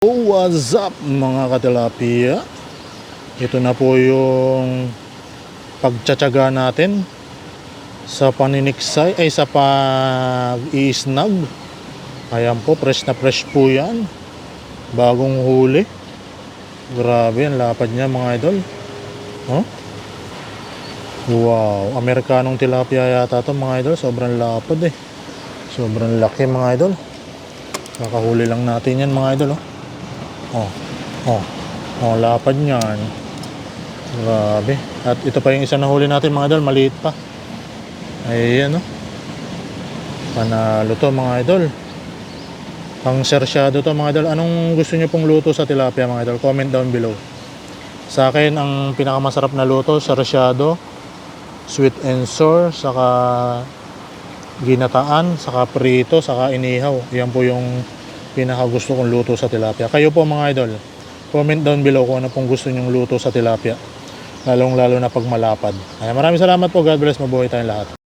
What's up mga katilapia? Ito na po yung pagtsatsaga natin sa paniniksay ay sa pag-iisnag. Ayan po, fresh na fresh po yan. Bagong huli. Grabe, ang lapad niya mga idol. Huh? Wow, Amerikanong tilapia yata to mga idol. Sobrang lapad eh. Sobrang laki mga idol. Kakahuli lang natin yan mga idol. Lapad niyan. Grabe. At ito pa yung isa na huli natin mga idol, maliit pa. Ayan panalo to mga idol. Pang sersyado to mga idol. Anong gusto niyo pong luto sa tilapia mga idol? Comment down below. Sa akin ang pinakamasarap na luto, sersyado, sweet and sour, saka ginataan, saka prito, saka inihaw. Yan po yung pinakagusto kong luto sa tilapia. Kayo po mga idol, comment down below kung ano pong gusto nyong luto sa tilapia, lalong lalo na pag malapad. Maraming salamat po. God bless, mabuhay tayong lahat.